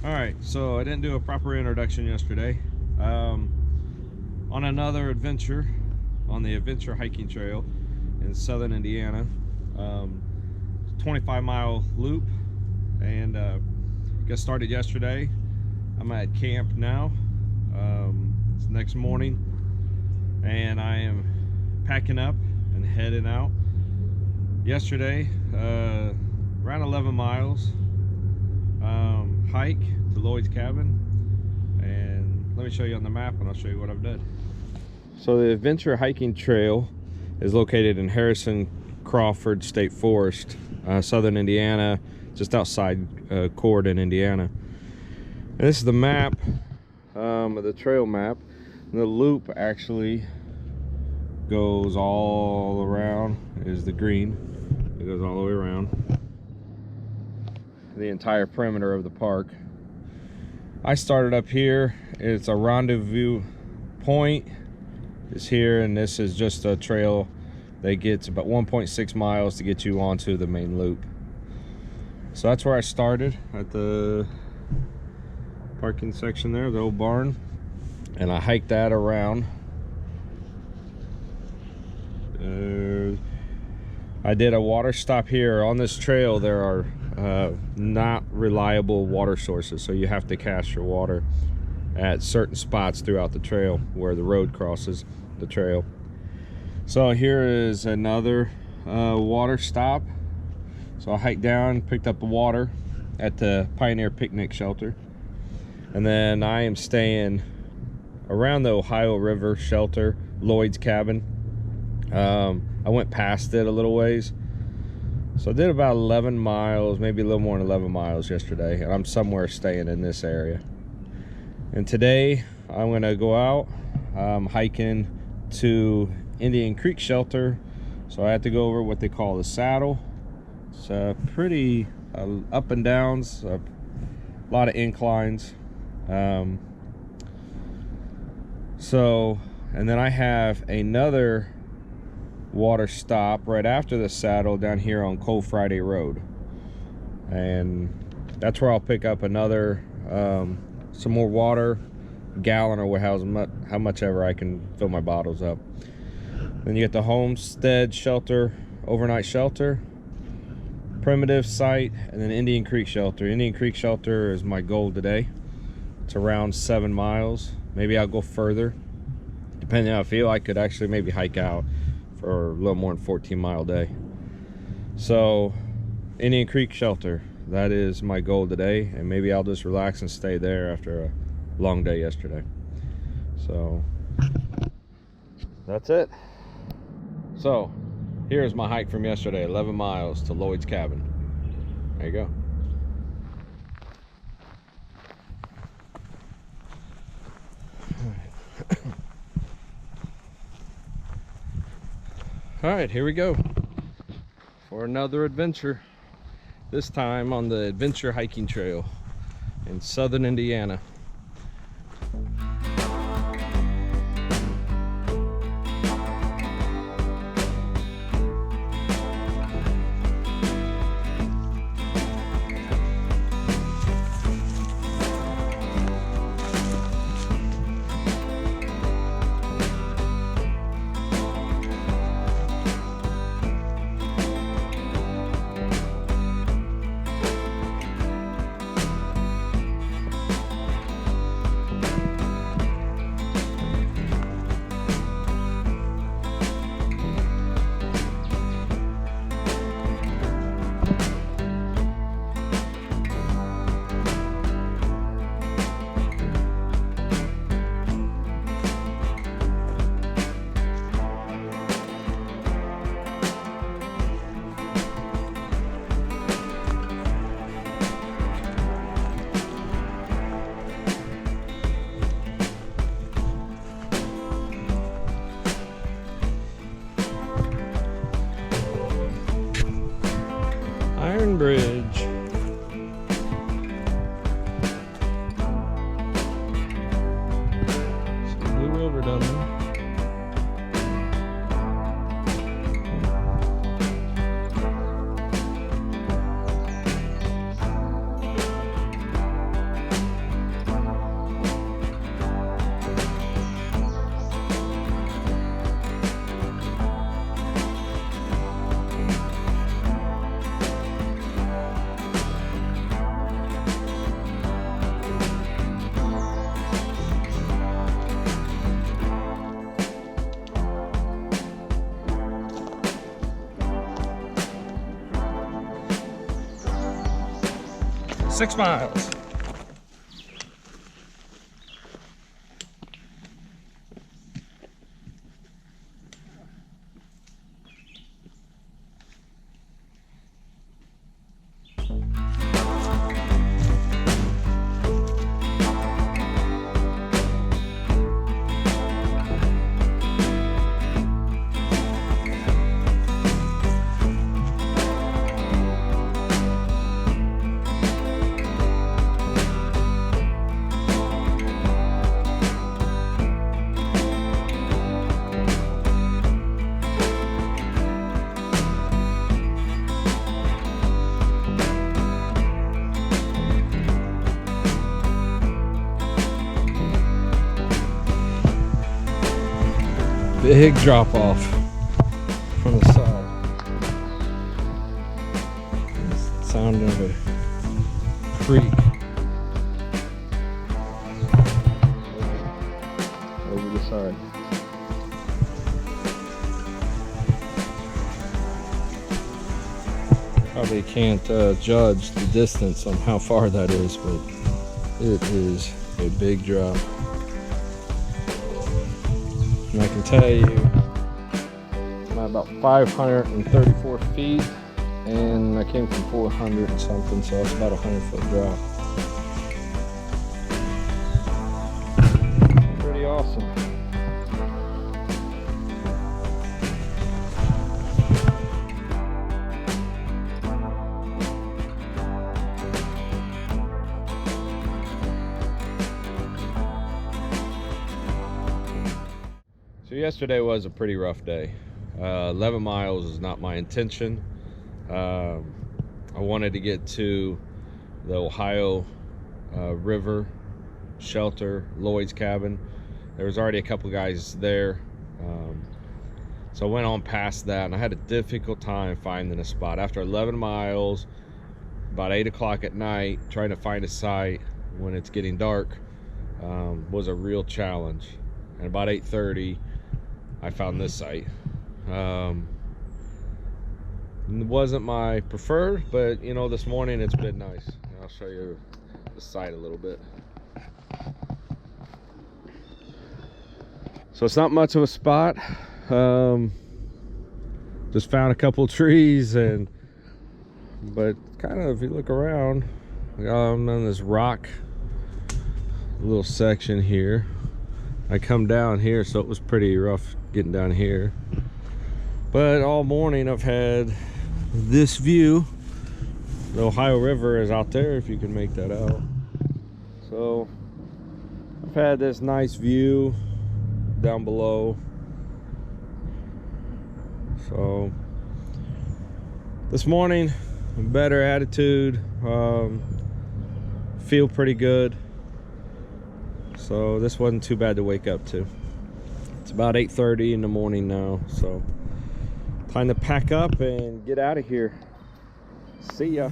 Alright, so I didn't do a proper introduction yesterday. On another adventure on the Adventure Hiking Trail in southern Indiana. 25-mile loop, and got started yesterday. I'm at camp now. It's next morning, and I am packing up and heading out. Yesterday, around 11 miles hike to Lloyd's cabin, and let me show you on the map and I'll show you what I've done. So the Adventure Hiking Trail is located in Harrison Crawford State Forest, southern Indiana, just outside Corydon, Indiana. And this is the map, of the trail map. And the loop actually goes all around, is the green. It goes all the way around the entire perimeter of the park. I started up here. It's a rendezvous point is here, and this is just a trail that gets about 1.6 miles to get you onto the main loop. So that's where I started, at the parking section there, the old barn, and I hiked that around. I did a water stop here. On this trail there are not reliable water sources, so you have to cache your water at certain spots throughout the trail where the road crosses the trail. So here is another water stop. So I hiked down, picked up the water at the Pioneer Picnic Shelter, and then I am staying around the Ohio River Shelter, Lloyd's cabin. I went past it a little ways, so I did about 11 miles, maybe a little more than 11 miles yesterday, and I'm somewhere staying in this area. And today I'm gonna go out hiking to Indian Creek Shelter. So I had to go over what they call the saddle. It's pretty up and downs, a lot of inclines. And then I have another water stop right after the saddle down here on Cold Friday Road, and that's where I'll pick up another some more water, gallon or how much ever I can fill my bottles up. Then you get the Homestead Shelter, overnight shelter, primitive site, and then Indian Creek Shelter. Indian Creek Shelter is my goal today. It's around 7 miles. Maybe I'll go further, depending on how I feel. I could actually maybe hike out for a little more than 14-mile day. So Indian Creek Shelter, that is my goal today, and maybe I'll just relax and stay there after a long day yesterday. So that's it. So here's my hike from yesterday, 11 miles to Lloyd's cabin. There you go. All right, here we go for another adventure, this time on the Adventure Hiking Trail in southern Indiana. 6 miles. Big drop off from the side. Sound of a creek. Over the side. Probably can't judge the distance on how far that is, but it is a big drop. And I can tell you, I'm at about 534 feet, and I came from 400 and something, so it's about a 100-foot drop. Pretty awesome. So yesterday was a pretty rough day. 11 miles is not my intention. I wanted to get to the Ohio River shelter, Lloyd's cabin. There was already a couple guys there. So I went on past that, and I had a difficult time finding a spot. After 11 miles, about 8 o'clock at night, trying to find a site when it's getting dark was a real challenge. And about 8:30, I found this site. It wasn't my preferred, but you know, this morning it's been nice. I'll show you the site a little bit. So it's not much of a spot. Just found a couple trees, but kind of, if you look around, I'm on this rock little section here. I come down here, so it was pretty rough getting down here. But all morning I've had this view. The Ohio River is out there, if you can make that out. So I've had this nice view down below. So this morning, better attitude, feel pretty good. So this wasn't too bad to wake up to. It's about 8:30 in the morning now, so time to pack up and get out of here. See ya.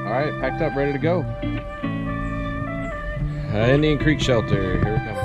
All right, packed up, ready to go. Indian Creek Shelter, here we come.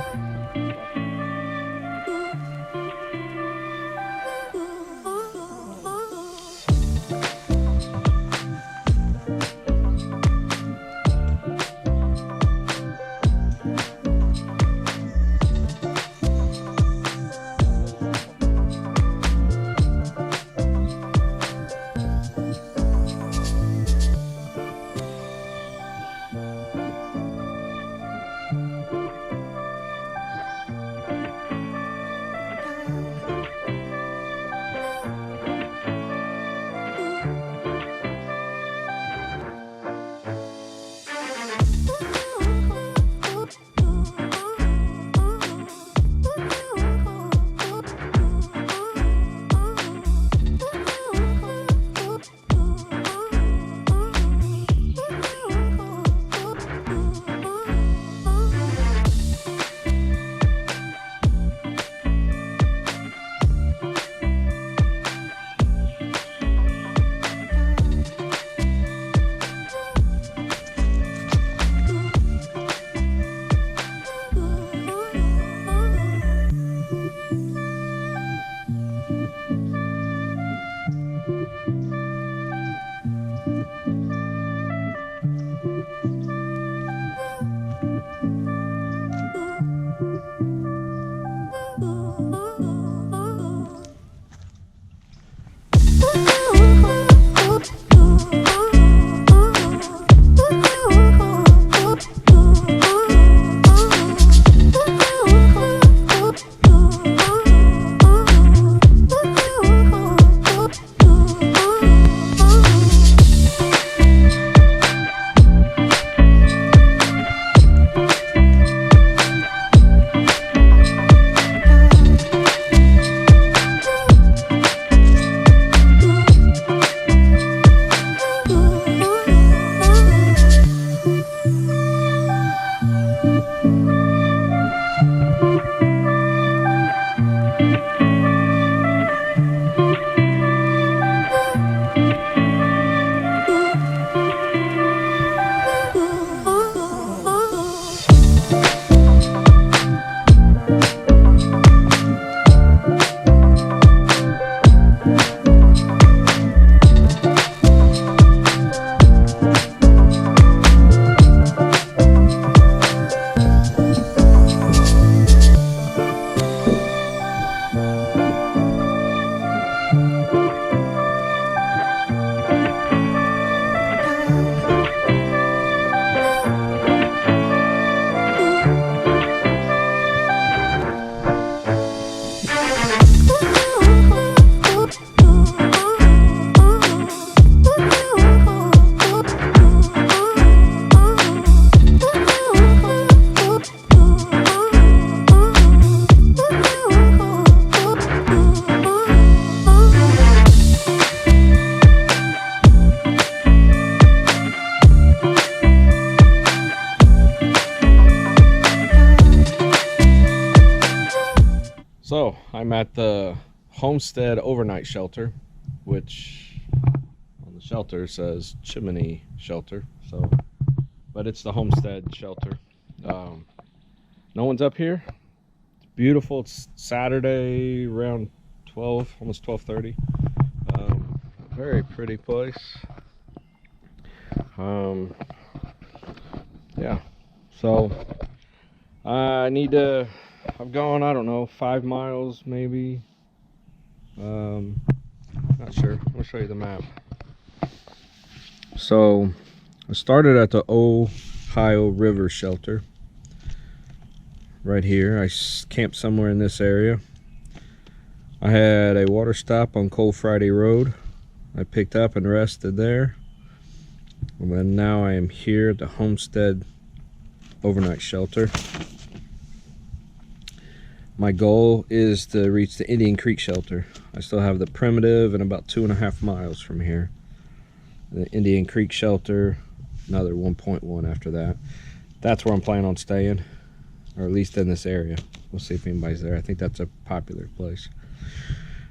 I'm at the Homestead overnight shelter, which on the shelter says chimney shelter, so, but it's the Homestead shelter. No one's up here. It's beautiful. It's Saturday around 12, almost 12:30. Very pretty place. Yeah, so I need to, I've gone, I don't know, 5 miles maybe. Not sure. I'll show you the map. So I started at the Ohio River shelter right here. I camped somewhere in this area. I had a water stop on Cold Friday Road. I picked up and rested there. And then now I am here at the Homestead overnight shelter. My goal is to reach the Indian Creek shelter. I still have the primitive and about 2.5 miles from here. The Indian Creek shelter, another 1.1 after that. That's where I'm planning on staying, or at least in this area. We'll see if anybody's there. I think that's a popular place.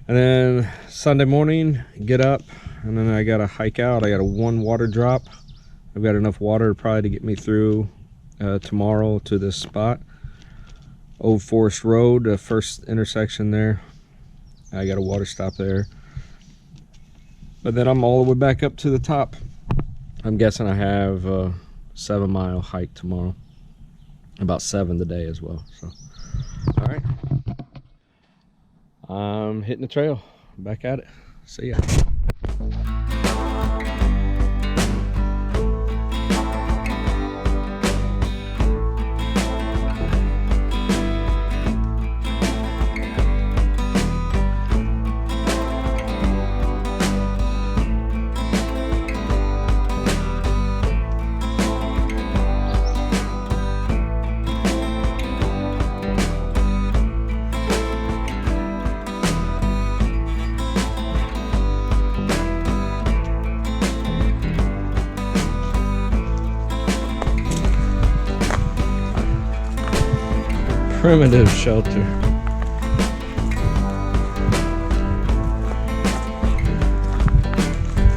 And then Sunday morning, get up, and then I gotta hike out. I got a 1 water drop. I've got enough water probably to get me through tomorrow to this spot. Old Forest Road, the first intersection there. I got a water stop there. But then I'm all the way back up to the top. I'm guessing I have a 7-mile hike tomorrow. About 7 today as well. So, all right. I'm hitting the trail. Back at it. See ya. Primitive shelter.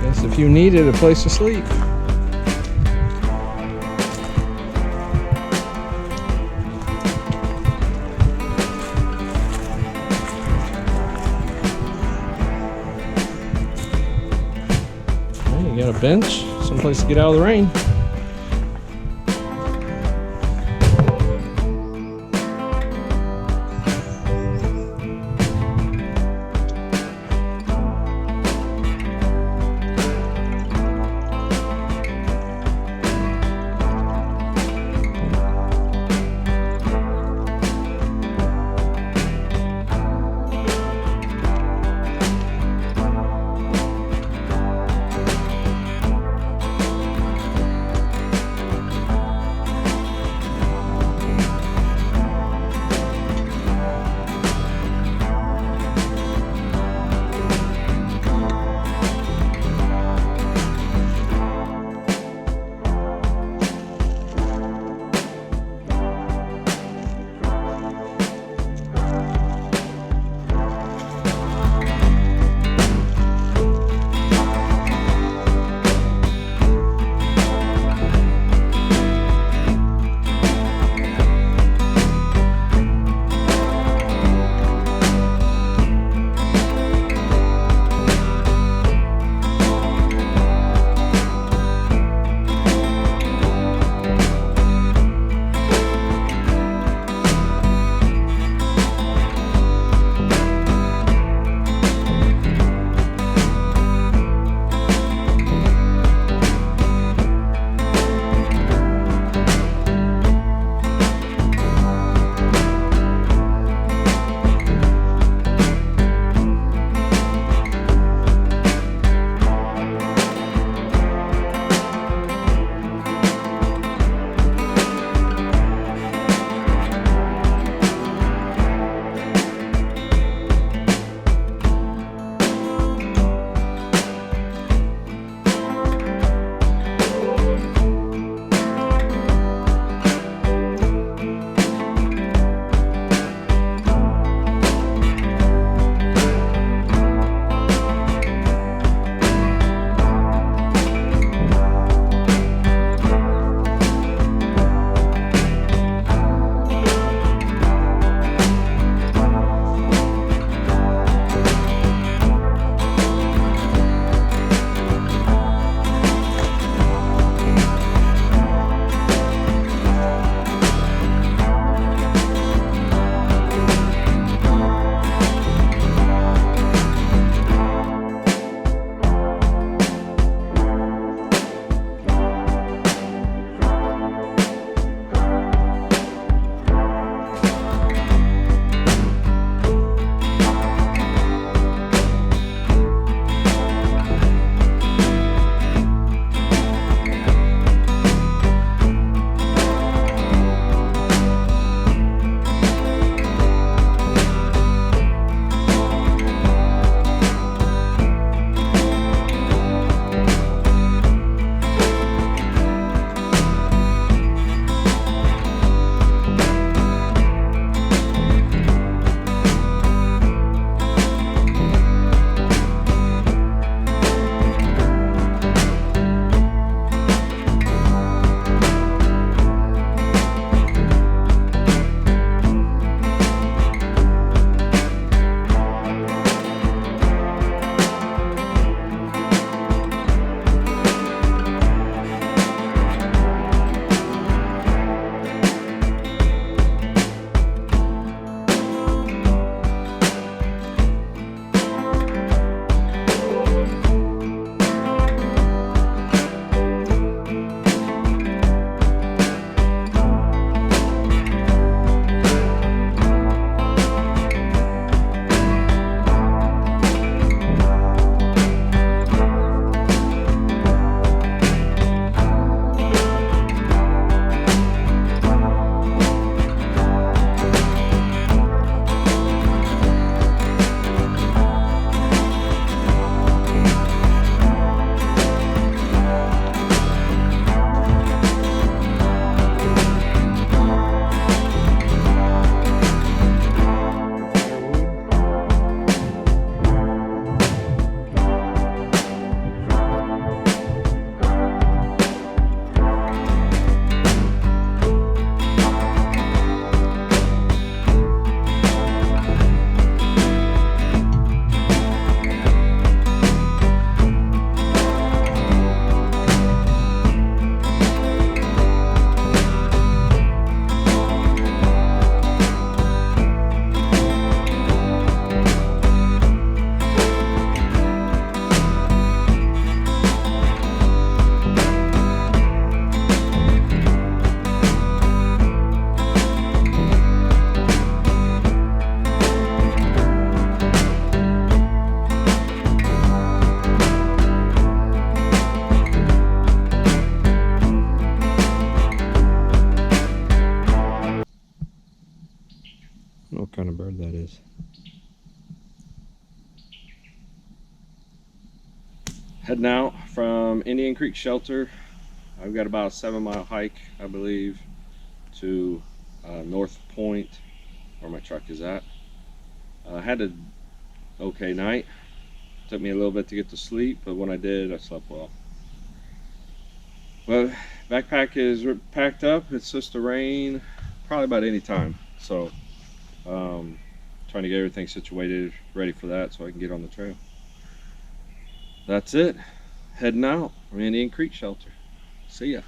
Guess if you needed a place to sleep. Okay, you got a bench, someplace to get out of the rain. Heading out from Indian Creek Shelter. I've got about a 7-mile hike, I believe, to North Point, where my truck is at. I had an okay night. Took me a little bit to get to sleep, but when I did, I slept well. But backpack is packed up. It's supposed to rain probably about any time, so trying to get everything situated, ready for that, so I can get on the trail. That's it. Heading out from Indian Creek Shelter. See ya.